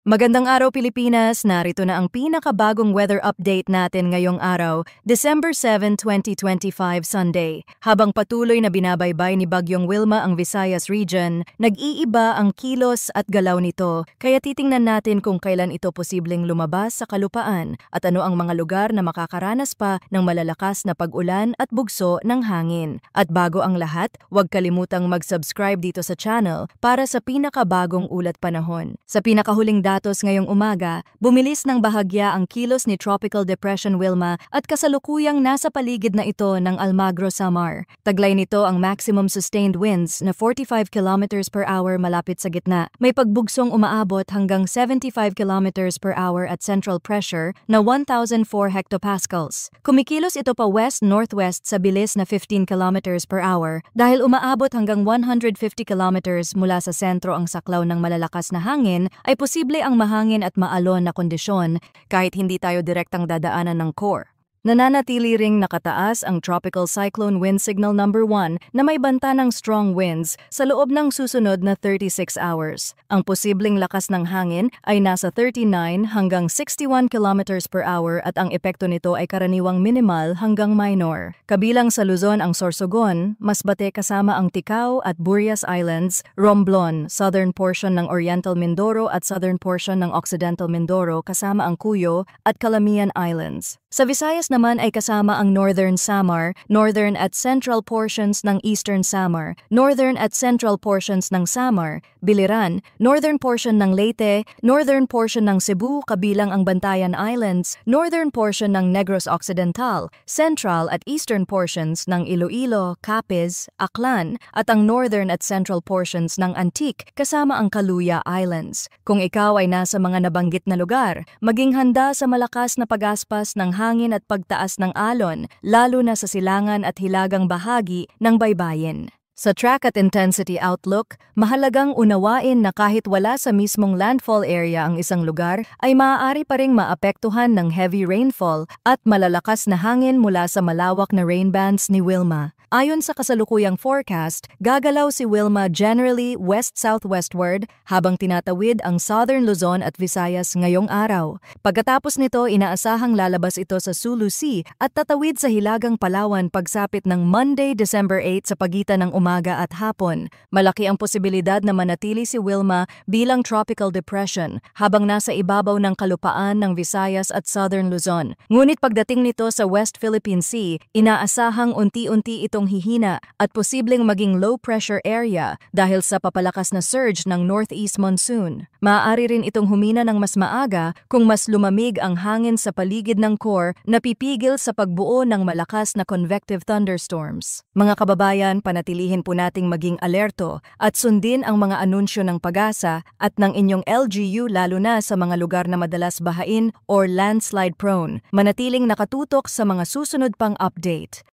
Magandang araw Pilipinas, narito na ang pinakabagong weather update natin ngayong araw, December 7, 2025 Sunday. Habang patuloy na binabaybay ni Bagyong Wilma ang Visayas region, nag-iiba ang kilos at galaw nito, kaya titingnan natin kung kailan ito posibleng lumabas sa kalupaan at ano ang mga lugar na makakaranas pa ng malalakas na pag-ulan at bugso ng hangin. At bago ang lahat, huwag kalimutang mag-subscribe dito sa channel para sa pinakabagong ulat panahon. Sa pinakahuling datos ngayong umaga, bumilis ng bahagya ang kilos ni Tropical Depression Wilma at kasalukuyang nasa paligid na ito ng Almagro, Samar. Taglay nito ang maximum sustained winds na 45 kilometers per hour malapit sa gitna. May pagbugsong umaabot hanggang 75 kilometers per hour at central pressure na 1,004 hectopascals. Kumikilos ito pa west-northwest sa bilis na 15 kilometers per hour dahil umaabot hanggang 150 kilometers mula sa sentro ang saklaw ng malalakas na hangin, ay posible ang mahangin at maalon na kondisyon kahit hindi tayo direktang dadaanan ng core. Nananatili ring nakataas ang Tropical Cyclone Wind Signal number 1 na may banta ng strong winds sa loob ng susunod na 36 hours. Ang posibleng lakas ng hangin ay nasa 39 hanggang 61 kilometers per hour at ang epekto nito ay karaniwang minimal hanggang minor. Kabilang sa Luzon ang Sorsogon, Masbate kasama ang Ticao at Burias Islands, Romblon, southern portion ng Oriental Mindoro at southern portion ng Occidental Mindoro kasama ang Cuyo at Calamian Islands. Sa Visayas naman ay kasama ang Northern Samar, northern at central portions ng Eastern Samar, northern at central portions ng Samar, Biliran, northern portion ng Leyte, northern portion ng Cebu kabilang ang Bantayan Islands, northern portion ng Negros Occidental, central at eastern portions ng Iloilo, Capiz, Aklan, at ang northern at central portions ng Antique kasama ang Kaluya Islands. Kung ikaw ay nasa mga nabanggit na lugar, maging handa sa malakas na pagaspas ng hangin at pagtaas ng alon, lalo na sa silangan at hilagang bahagi ng baybayin. Sa track at intensity outlook, mahalagang unawain na kahit wala sa mismong landfall area ang isang lugar, ay maaari pa ring maapektuhan ng heavy rainfall at malalakas na hangin mula sa malawak na rain bands ni Wilma. Ayon sa kasalukuyang forecast, gagalaw si Wilma generally west-southwestward habang tinatawid ang southern Luzon at Visayas ngayong araw. Pagkatapos nito, inaasahang lalabas ito sa Sulu Sea at tatawid sa Hilagang Palawan pagsapit ng Monday, December 8 sa pagitan ng umaga at hapon. Malaki ang posibilidad na manatili si Wilma bilang tropical depression habang nasa ibabaw ng kalupaan ng Visayas at southern Luzon. Ngunit pagdating nito sa West Philippine Sea, inaasahang unti-unti itong hihina at posibleng maging low-pressure area dahil sa papalakas na surge ng northeast monsoon. Maaari rin itong humina ng mas maaga kung mas lumamig ang hangin sa paligid ng core na pipigil sa pagbuo ng malakas na convective thunderstorms. Mga kababayan, panatilihin po nating maging alerto at sundin ang mga anunsyo ng PAGASA at ng inyong LGU lalo na sa mga lugar na madalas bahain or landslide prone. Manatiling nakatutok sa mga susunod pang update.